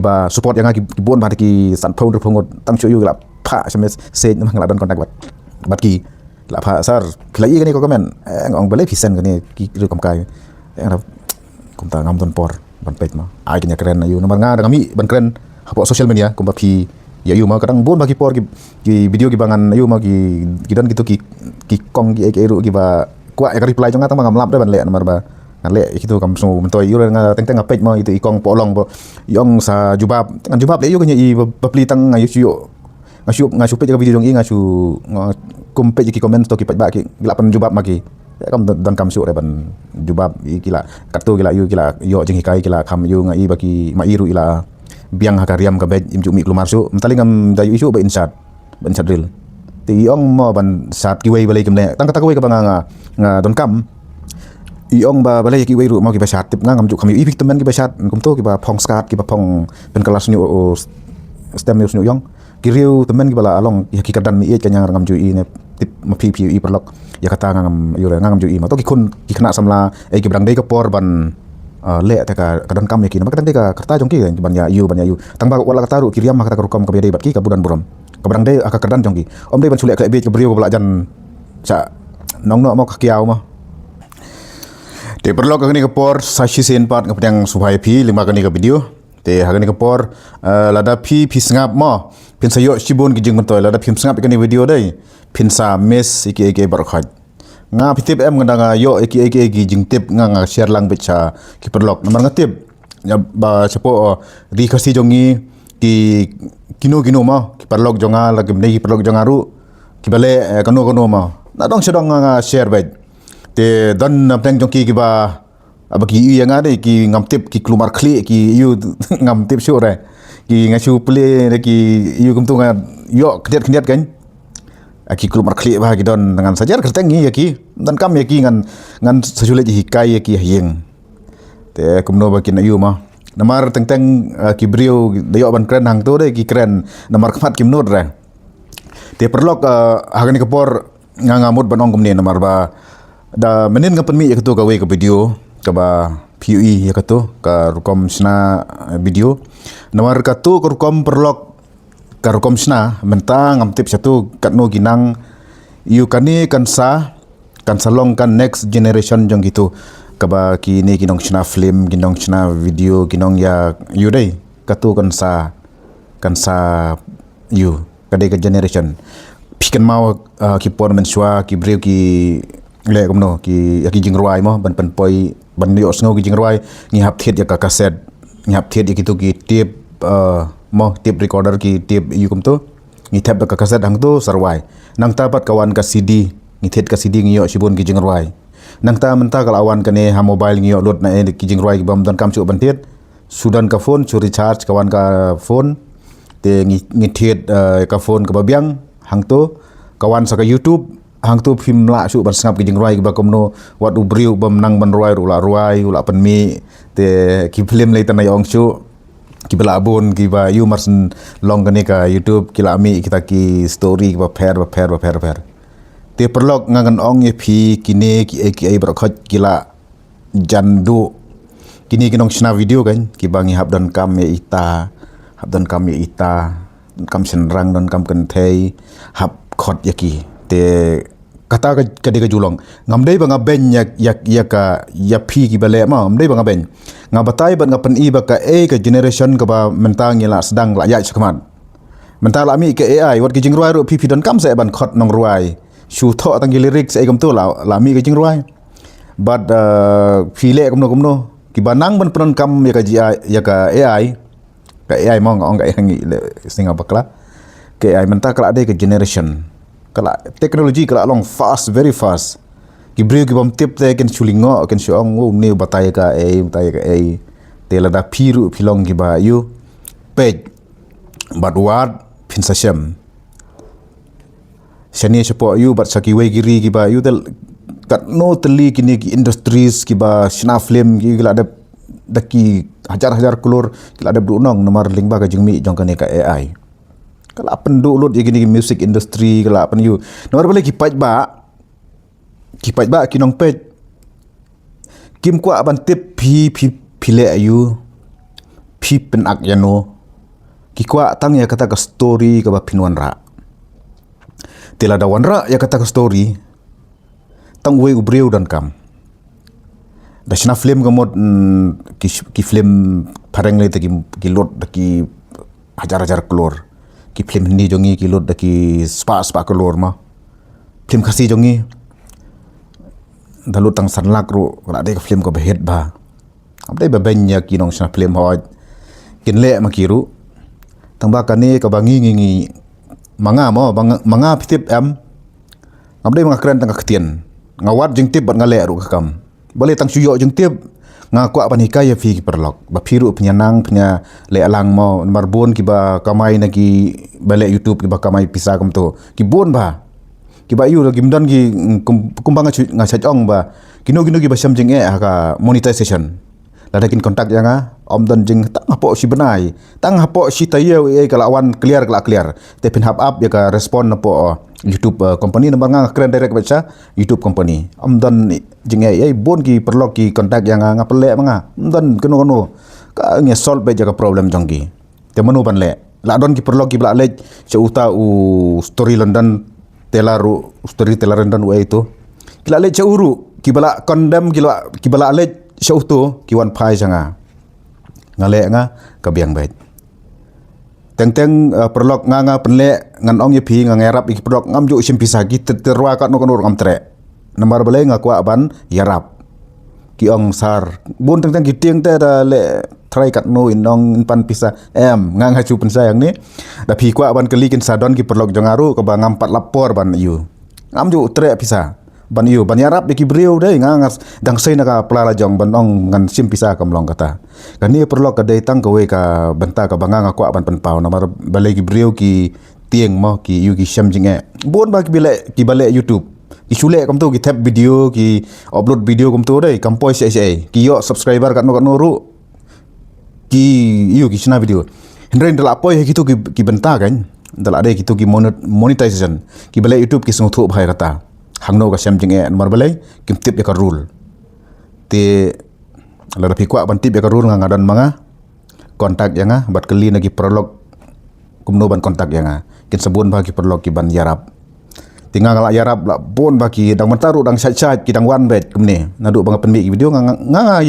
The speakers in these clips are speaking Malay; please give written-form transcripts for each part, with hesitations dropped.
ba support yang ki bon ba ki san phong phong tang chu yu la pha sms se mang la don contact bat ki la pha sar klai kan ni ko comment ong bale pisen kan ni ki ru kam kai yang kum ta ngam don por ban pet ma ai nya keren ayu nomor nga ngami ban keren hapo social media kum ba pi ya yu ma kadang bon bagi por ki video ki bangan ayu ma ki don gitu ki kong ki ru ki ba kwa ya reply jong ngam ngam lap ban le nomor ba ngan le itu kam so mentoi yu nga teng teng apet ma itu ikong polong bo yong sa jubab ngan jubab le yu nya i bapli tang ayu ngasu pe video jong i ngasu kum pe ki comment to ki pat ba ki lapan jubab ma ki kam dan kam su re ban jubab i kila katu kila yu kila yo jing hikai kila kam yu ngai baki ma iru ila biang hakariam ka bej imju mi klumar su mtalingam dayu isu ba insat ril ti ong mo ban sat ki wei balai kemle tang kata wei ka banga nga don kam iong ba balai ki wei ru mau ki ba sat tip ngam ju kami i victim ki ba sat kum to ki ba phong skat ki ba phong pen kelas nyu stem news nyu yong ki riu temen ki bala along ya ki kadan mi iet kanyang ngam ju i ne tip ma pi i perlok ya kata ngam yu ngam ju i ma to ki kun ki khana samla ki brang dei ka por ban le ta ka kadan kam ki ma kadan dei ka kerta jong ki ban ya yu tang ba wala kata ru ki riam ma kata rukom ka bedei bat ki ka budan buram ka brang dei aka kadan jong ki om dei ban sulek ka bet ka brio bala jan cha nong no mo ka kiau ma te perlok ka ni ka por sashi sen pat ka pedang subhai pi lima ka ni ka video te ha ka ni ka por lada pi sngap mo pin sayo sibon ki jing mentoi lada phim sngap ka ni video dei pin sa mes iki bar khat nga pitip em ngada yo iki jing tip nga share lang becha ki perlok nomor ngatip ya ba chapo ri khasi jongi ki kino ma ki perlok jonga lagi mnei perlok jongaru ki bale kano ma na dong sedong nga share bet te dan peng jongki ki ba abaki yang ada ki ngam tip ki klumar kli ki yu ngam tip syu re ki ngasu play ki yu kum tu nga yo kediat kan aki klumar kli ba ki don dengan sajar kertengi ya ki dan kam ya ki ngan sesulit hikai ya ki hyeng te kumno ba ki na yu ma namar teng ki brio dayo ban kren hang tu de ki kren namar kmat ki menut re te perlok hagani kapor ngamut banong kumni namar ba da menin ngapen mi ya ketu ka we ka video ka ba PUE ya ketu ka rukom sna video nomor katu ka rukom perlok ka rukom sna mentang ngam tip satu katno ginang yu kani kan salong kan next generation jong gitu ka ba ki ni kinong sna film kinong sna video kinong ya yu dei katu kan sa yu kadai ka generation pikan mau ki por mensua ki breu ki le komno ki jingruai mo ban poi ban yo sngo ki jingruai ngi hap thet ya ka kaset ngi hap thet ya kitu ki tip mo tip recorder ki tip yu kum to ngi tap ka kaset hang to sarwai nang tapat kawan ka CD ngi thet ka CD ngi yo sibon ki jingruai nang ta menta kal awan ka ne ha mobile ngi yo load na ki jingruai ki bam dan kam chu ban thet sudan ka phone chu recharge kawan ka phone te ngi thet ka phone ka babiang hang to kawan sa ka YouTube hang tu phim la su ban sngap ki jingruai ki ba komno wat ubriu bam nang ban ruai ula pen mi te ki film le tanai ong chu ki bela abon ki ba yu marsen long kane ka YouTube ki la mi kita ki story ki ba pher te perlok ngangan ong ye phi kine ki ai bra khat ki la jandu kini kinong sna video kan ki bangi hab dan kam ye ita kam senrang dan kam kan thei hab khot ye ki te kata ka de julong ngamdei banga ben ya phi ki bale ma ngamdei banga ben ngabatai ban ngapen i ba ka ka generation ka ba mentang la sedang la ya sakman mentang la mi ke AI wat ki jingruai ro phi don kam se ban khot nong ruai shu tho tang lyrics ai kam tu la mi ke jingruai but phi le komno ki banang ban pron kam ya ka AI mong ong ga hangi singa bakla ke AI mentang kala de ke generation kala teknologi kala long very fast ki brio ki bom tip te ken chulingo ken shong ne batai ka te la da piru pilong ki ba yu page but what pin sa shem shani chapo yu bat saki we giri ki ba yu tel kat no teli kini ki industries ki ba shna film ki la da ki hajar kulur ki la da dunong nomor lingba ka jingmi jong ka ne ka AI kala pendu lut ye gini music industry kala pen yu nomor boleh kipat ba kinong pet kim kwa ban tip phi le ayu pi pen ak yano ki kwa tang ya kata ka story ka ba pinwan ra tela da wanra ya kata ka story tang we ubreu dan kam da sina film ga mod ki film pareng le ki lot da ki hajar kolor ki film ni jongi ki lot da ki spa kolor ma film kasi jongi dalu tang sanlak ru kala de film ko behet ba abdai ba benya ki nong sina film ho kin le makiru tang ba kani ka bangi ngi manga mo manga pitip abdai mga kren tang ketien ngawat jing tip bat ngale ru kam boleh tang suyo jing tip ngaku apa hikaya fi perlok ba piru penyanang punya le alang mo marbon ki ba kamai na ki balik YouTube ki ba kamai pisa kam tu ki bon ba ki ba yu gi mdan gi kumbang nga chajong ba kino ki ba syam jing ka monetization lada kin kontak yang om dan jing tang hapo si benai tang hapo si tayo kala awan clear te pin hap up ya ka respon po YouTube company nomor nga keren direct baca YouTube company om dan jing bon ki perlu ki kontak yang nga pele manga om dan keno ka nge solve be jaga problem jongki te menu ban le la don ki perlu ki bla le uta story London telaru story telar London wa itu kila le uru ki bala condemn ki bala le shuh tu ki wan pai janga ngale nga kabiang baik teng perlok nga penle ngan ong ye pi nga ngerap iki perlok ngam ju sim pisah ki terwa kat no ngam tre namar bale nga kwa ban yarap ki ong sar bun teng ki tieng te da le try kat no inong pan pisah nga chu pen sayang ni da pi kwa ban keli kin sadon ki perlok jongaru ka ba ngam pat lapor ban yu ngam ju tre pisah ban yu ban yarap ki breu dei ngas dang sei na ka plala jong ban ong ngan sim pisah kam long kata kan ni perlu ka dei tang ka we ka benta ka banga nga kwa ban pen pau na mar balai ki breu ki tieng mo ki yu ki syam jinge bon ba ki bale YouTube ki sule kam tu ki tap video ki upload video kam tu dei kam poi se ki yo subscriber kat no ru ki yu ki sina video hendren dala poi ki tu ki benta kan dala de ki tu ki monetization ki bale YouTube ki sung thu bhai kata hangno ka syam jinge mar balai kim tip ya ka rule te la pi kwa ban tip ya ka rule nga dan manga kontak yang bat keli nagi prolog kumno ban kontak yang kin sebun ba ki prolog ki ban yarap tinggal ngala yarap la bon ba ki dang mentaru dang chat ki dang wan bet kumne nadu bang pen video nga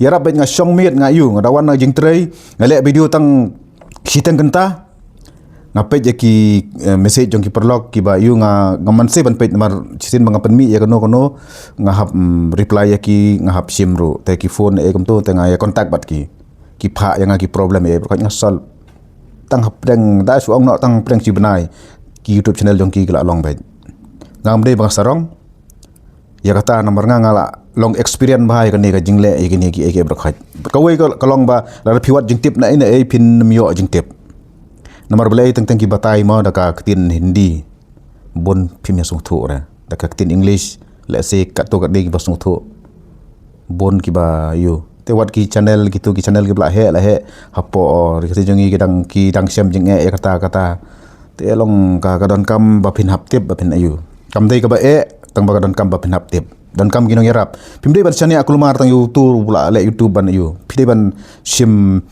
yarap bet nga song miet nga yu nga dawan na jing trei ngale video tang kiteng kenta ngape je ki message jong ki perlok ki ba yu nga ngamanse ban pet mar cisin bang pen mi ya kono nga hap reply ya ki nga hap sim ru te ki phone kam tu te nga ya kontak bat ki pha yang ki problem ko nga sol tang hap deng da su ong no tang preng si benai ki YouTube channel jong ki la long bet ngam de bang sarong ya kata nomor nga la long experience bahai kan ni ka jingle e ki berkhat ka we ka long ba la piwat jing tip na ina pin myo jing tip nomor belai teng ki batai mo da ka ketin Hindi bon phim ya sung thu ra da ka ketin English let's say kat to kat de ki ba sung thu bon ki ba yu te wat ki channel gitu ki channel ki bla he hapo ri jongi ki dang syam jing e kata te long ka don kam ba pin hap tip ba pin ayu kam dei ka ba tang ba don kam ba pin hap tip dan kam ginong yarap pim dei ban chania kulmar tang YouTube bla le YouTube ban ayu pide ban sim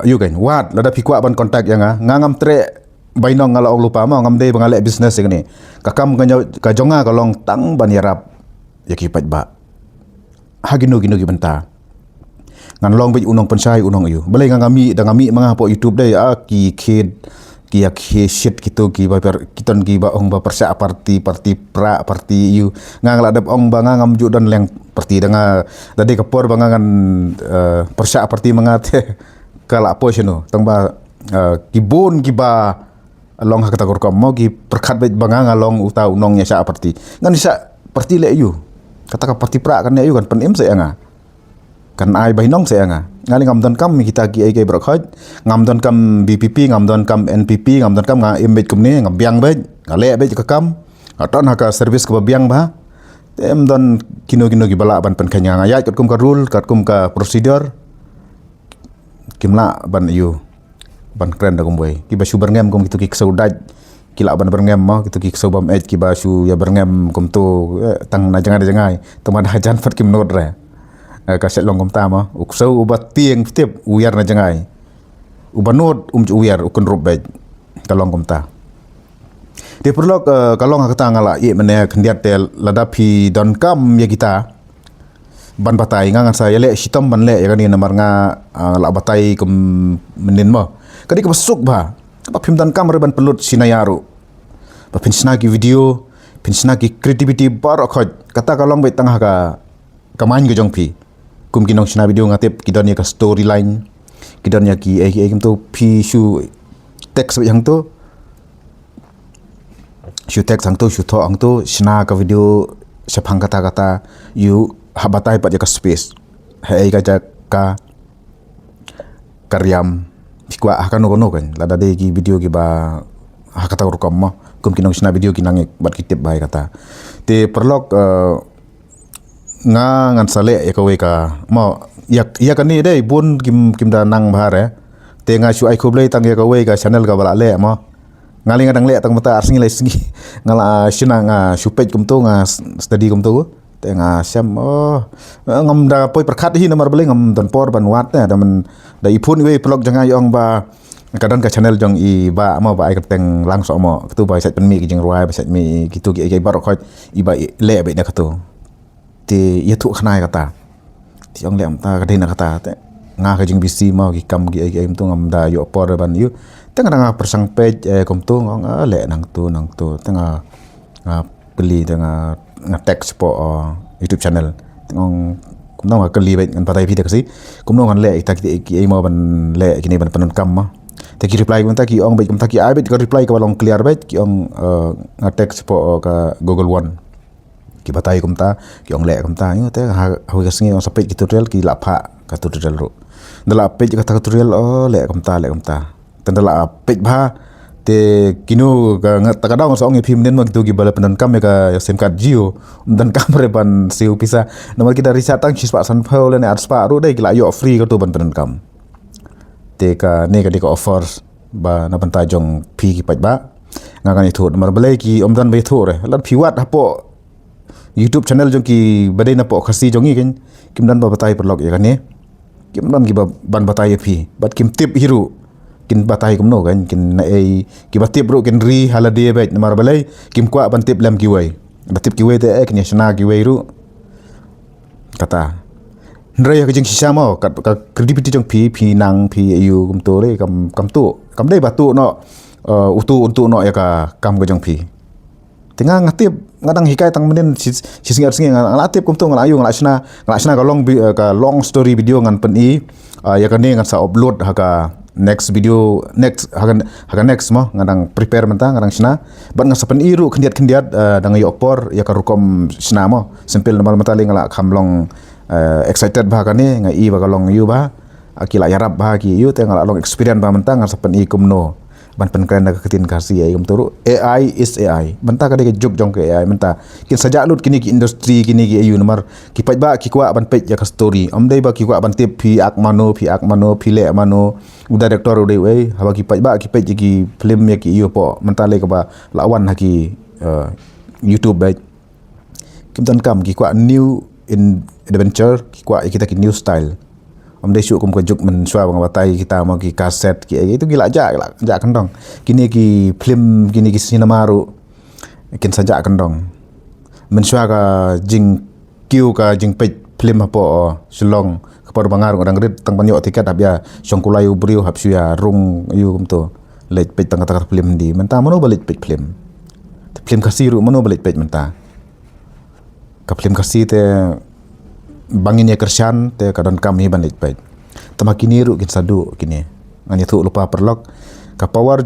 ayu kan wat lada pi kwa ban kontak yang ngam tre bainong ngala og lupa ma ngam dei bangale business ni kakam ka jonga ka long tang ban yarap yaki pat ba hagino gino gi benta ngan long be unong pensai unong ayu balai ngami mga po YouTube dei ki kid ki shit gitu ki ba kiton ki ba ong ba persa parti pra parti yu ngang la dap ong ba ngam ju dan leng parti danga dade kapor ba ngan persa parti mangate kala po sino tang ba ki bon ki ba long hakata kor kam mo ki perkhat be ba ngalong uta unong nya sa parti ngan sa parti le yu kata ka parti pra kan yu kan penim se nga kan ai bainong se nga ngali ngam don kam kita ki ai berkhat ngam don kam BPP ngam don kam NPP ngam don kam nga imbet kumne ngam biang be ngale be ka kam aton haka service ka biang ba tem don kino ki bala ban pen khanya nga kat kum ka rule kat kum ka procedure kimla ban yu ban kren da kumboy ki ba su berngem kum gitu ki saudaj kila ban berngem mo gitu ki sobam et ki ba su ya berngem kum tu tang na jangai teman hajan fat kim nod re ka set long kum ta mo uksau ubat tieng tip uyar na jangai ubanut uwiar ukun rubej kalong komta dia perlu kalong kata ngala ye mene kendiat tel ladapi don kam ya kita ban batai ngangan saya le sitam ban le ya kan ni namar nga la batai kum menin mo kadi ke masuk ba apa phim dan kam ban pelut sinayaru ba pinsna ki video pinsna ki creativity bar khoj kata kalong be tangah ka kamain ke jong pi kum kinong sina video ngatip kidon ya ka storyline kidon ya ki kim tu pi shuh teks yang tu shuh teks hang tu shuh tho hang tu sina ka video sepang kata-kata you habatai pat ka space hai ka karyam pikwa akan no kan lada de ki video ki ba hakata rukam ma kum kinong sina video kinang bat kitip bai kata te perlok ngan sale ya kawe ka mo ya kan ni dei bun kim da nang bahare te nga shu ai khoblei tang ya kawe ka channel ka bala le mo ngali ngadang le tang mata arsingi le singi ngala shina nga shupej kum tu nga study kum tu te nga syam ngam da poi perkhat hi nomor bele ngam don por ban wat da man da ipun we blog janga yong ba kadang ka channel jong i ba mo ba ai ka teng lang so mo tu ba sat pen mi ki jing ruai ba sat mi kitu ki ai bar khoi i ba le be da ka tu ti ya thu khnai kata ti ong lem ta ka dina kata te nga ka jing bisi mau ki kam ki ai tu ngam da yo por ban yu teng nga persang page kom tu ngong le nang tu teng beli teng teks po YouTube channel ngong kum nong ka li bet ngan patai phi si kum nong an le ta ki ai mau ban le ki ni ban panon kam ma te ki reply kum ta ki ong bet kum ta ki ai bet ka reply ka balong clear bet ki ong teks po ka Google One ki batai kum ta ki ong le kum ta yo te ha ka singi ong sapet ki tutorial ki la pha ka tutorial ro dala page ka tutorial le kum ta tendala page bha te kinu ka ngat kadang so ong phim nen mag tu gi bala penan kam ka sim card jio dan kamera ban siu pisa nomor kita riset tang sispa san phau le ne arspa ru dai la yo free ka tu ban penan kam te ka ne ka de ka offers ba na ban ta jong phi ki page ba ngakan itu nomor balai ki dan be thu re lan phiwat hapo YouTube channel jong ki badai na po khasi jongi ken kim dan ba batai perlok ya kan ne kim dan ki ban batai phi bat kim tip hiru kin batai kum no kan kin na ai ki batip ro kin ri halade bet namar balai kim kwa ban tip lam ki wai batip ki wai te ek ni shna ki wai ru kata ndrai ka jing shisama ka credibility jong phi nang phi yu kum to re kam tu dei batu no untuk no ya ka kam ka jong phi tengah ngatip ngadang hikai tang menen singar ngatip kum tu ngala ayu ngala shna ka long story video ngan pen ya kan ni ngan sa upload next video next next mo ngadang prepare mentang ngadang sina ban ngasapen iru kendiat dang yo opor ya karukom sina mo simpel normal matali ngala kamlong excited bah kani ngai ba kalong yu ba akila yarab bah ki yu te ngala long experience ba mentang ngasapen kumno ban pen kren ka ketin kasi ai turu AI is AI mentang ka de juk jong ke AI mentang kin sajak lut kini ki industri kini ki yu nomor ki paj ba ki kwa ban pej ya ka story dei ba ki kwa ban tip phi ak mano phi le mano director dei we haba ki paj ba ki pej ki film ya ki yu po mentang le ka ba lawan ha ki YouTube ba kim tan kam ki kwa new in adventure ki kwa kita ki new style dei syuk kum juk men swa bang batai kita mau ki kaset ki itu gila ja kendong kini ki film kini ki cinema ru kin saja kendong men swa ka jing kiu ka jing pej film apa selong kepar bangar orang rit tang banyo tiket habia songkulayu briu hapsu ya rung yu kum to lej pej tang kata film di menta mano balik pej film kasiru mano balik pej menta ka film kasih te bangin ya kersian te kadon kami ban lit pej tamakini ru kin sadu kini ngani thu lupa perlok ka power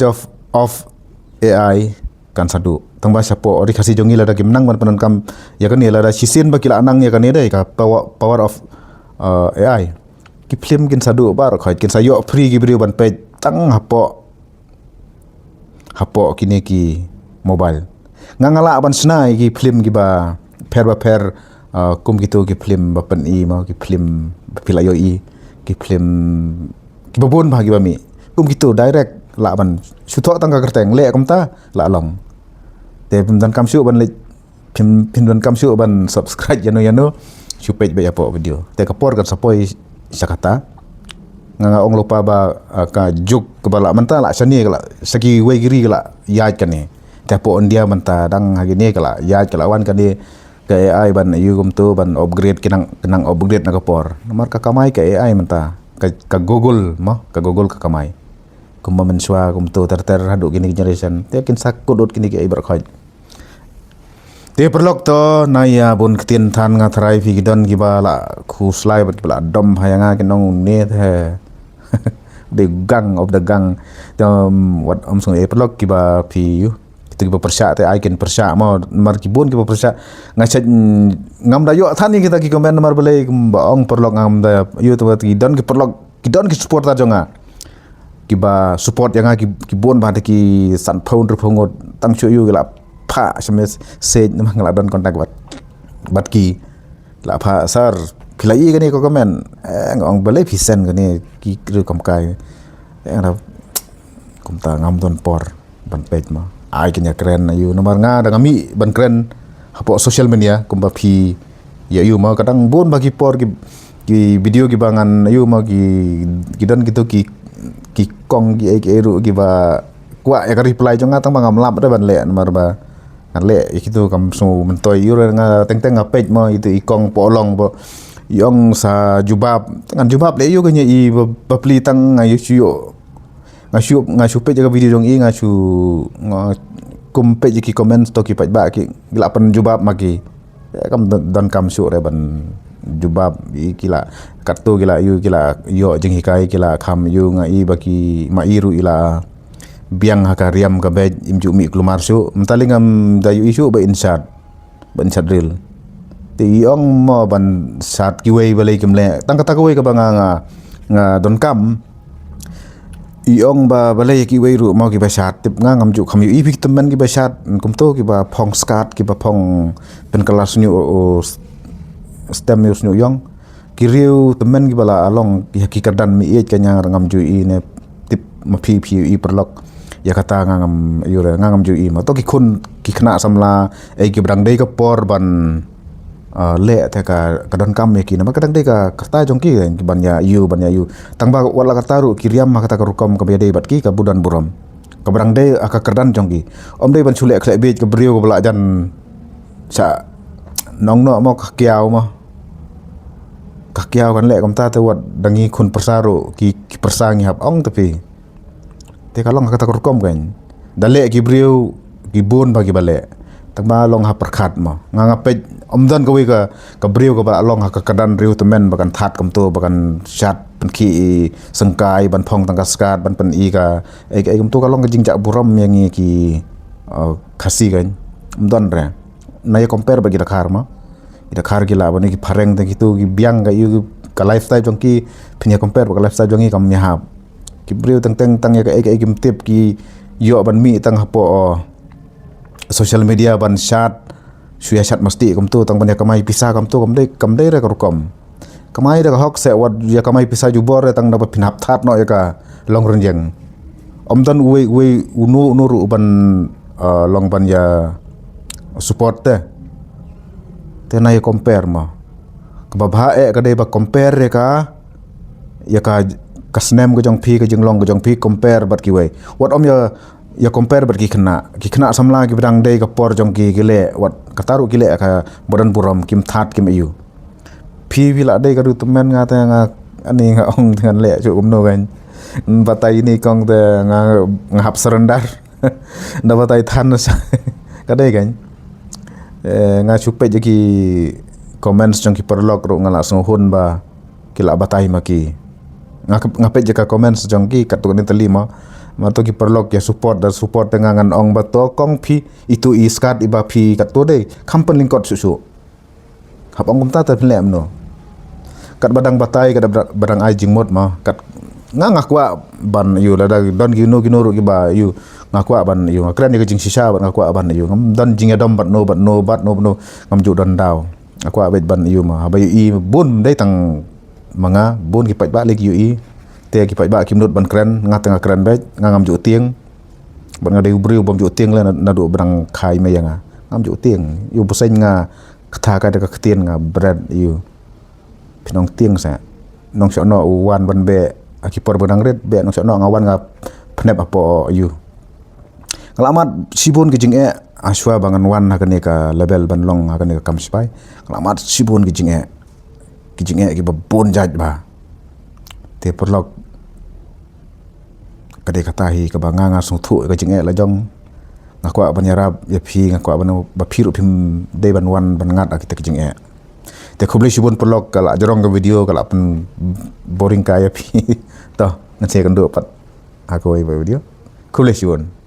of AI kan sadu tang ba sapo ori kasi jongi lada kim nang ban panon kam ya kan ya lada sisin ba kila anang ya kan ya dai ka power of AI ki film kin sadu bar khoi kin sayo free gi brio ban pej tang hapo kini ki mobile ngangala ban snai ki film gi ba per kum gitu ki film bapen mau ki film pilayo ki film ki babon bagi bami kum gitu direct la ban sutok tang ka kerteng le kum ta la long te dan kam syu ban le film dan kam syu ban subscribe yano su page be apa video te ka por kan sapoi sakata nga ong lupa ba ka juk kebala menta la sani kala sagi we giri kala ieit kan ni tapo India menta dang hagini kala ieit kala wan kan ni ke AI ban yu tu ban upgrade kinang upgrade na kapor nomor ka kamai ke AI menta ka Google ka Google ka kamai kumma mensua tu ter hadu gini generation te kin sakudut kini ke ibar khoj te perlok to na ya bun ketien than nga thrai fi gidon gibala khu slai bat bala dom hayanga kinong ne the the gang of the gang what sung perlok kiba pi yu itu kiba persya te ai ken persya mo mar kibun kiba persya ngacet ngam da yo thani kita ki komen mar bele ong perlok ngam da yu to gidon ki perlok gidon ki support ta jonga kiba support yang kibun ba ki san phone ru phongot tang chu yu la pha sms sej mang la don kontak bat ki la pha sar khilai gani ko komen ngong bele phisen gani ki ru kam kai ra kum ta ngam don por ban page ma ai kenya keren yu nomor nga da ngami ban keren hapo social media kum ba phi ya yu ma kadang bun bagi por ki video ki bangan yu ma ki dan gitu ki kong ki eru ki ba kwa ya reply jonga tang bangam lap da ban le nomor ba kan le itu kam su mentoi yu nga teng nga page ma itu ikong polong bo yong sa jubab tangan jubab le yu kanya i bapli tang nga yu nga shu page ka video jong i nga shu nga kum page ki comment to ki page ba ki gilapan jubab maki kam dan kam shu re ban jubab i kila kartu gila yu kila yo jing hikai kila kham yu nga i baki mairu ila biang hakariam ka bej imju mi klumar shu mtalingam da yu isu ba inshad real ti ong mo ban sat ki wei balai kimle tang kata ko wei ka banga nga don kam iong ba balai ki wei ru mo ki ba sat tip nga ngam ju kham yu i bik temen ki ba sat kum to ki ba phong skat ki ba phong pen kelas nyu stem news nyu yong kiriu temen ki bala along ki hakikadan mi iet kanya ngam ju i ne tip ma phi i perlok ya kata ngam yure ngam ju i ma to ki khun ki khna samla ki brang dei ka por ban le te ka kadon kam me ki na kadang dei ka kata jong ki ban ya yu tang ba wala kata ru kiriam ma kata ka rukom ka be dei bat ki ka budan buram ka brang dei aka kerdan jong ki om dei ban chule khlai be ka brio ka bala jan sa nong no mo ka kiao ma kakiaw kan le kam ta te wat dangi khun persaru ki persangi hap ong tapi te kalong kata kurkom kan dale ki briu ki bun bagi bale tak ba long ha perkhat ma nga pej omdan ko ka briu ka ba long ha ka kadan riu temen bakan that kam to bakan shat pen ki sengkai ban phong tang kaskat ban pen i ka kam to kalong ka jingjak buram yang ki khasi kan omdan re na ye compare bagi dakhar ma ida khar gila bani ki phareng ta gitu ki biang ga yu ka lifestyle jong ki phinya compare ka lifestyle jong ki kam nya hap ki breu tang ya ka kim tip ki yo ban mi tang hapo social media ban chat suya chat mesti kam tu tang ban ya kamai pisah kam tu kam dei ra ka rukom kamai da hok se wat ya kamai pisah jubor tang dapat pinap that no ya ka long renjeng omdan we unu ru ban long ban ya support tena ye compare ma kababha ka dei ba compare ka ya ka Sneng ko jong phi ka jinglong ko jong phi compare bat ki wei wat om ya compare bat ki khna samla ki bidang dei ka por jong ki gile wat kataru gile ka bodan buram kim that kim ayu phi vila dei ka du temen nga ta nga ani nga ong dengan le chu no kan batai ni kong te nga hap serendar nda batai than ka dei kan nga chupe jeki comments jong ki perlok ro ngala sun ba kila batai maki ngape jeka comments jong ki katuk ni telima mato ki perlok ya support dengan ong bato kong phi itu iskat iba phi katu dei kampen lingkot susu hap ong kumta ta lem no kat badang batai kat badang ai jingmot ma kat ngakwa ban yu la don gino ru ki ba yu ngakwa ban yu ngakran ni jingshad ban ngakwa ban yu ngam don jingadom bat no ngam ju don daw akwa bet ban yu ma ba yu i bun dei tang manga bun ki pai ba le yu i te ki pai ba kim not ban kren ngatanga kren bet ngam ju tieng ban ngade briu bom ju tieng la na do brang khai me yanga ngam ju tieng yu puseng nga kata ka de ka tien nga brad yu pinong tieng sa nong so no wan ban be akipor benang red be no no ngawan ngap pnep apo you ngalamat sibun kijing aswa bangan wan hakane ka level banlong hakane ka kamspai ngalamat sibun kijing ki babon jaj ba te perlok kade katahi ka banganga sung thu kijing la jong ngakwa banyarab ya phi ngakwa ban baphiru phim de ban wan ban ngat akita kijing te khobli sibun perlok kala jorong ka video kala pen boring kaya phi to ngase kan do pat aku video khobli sibun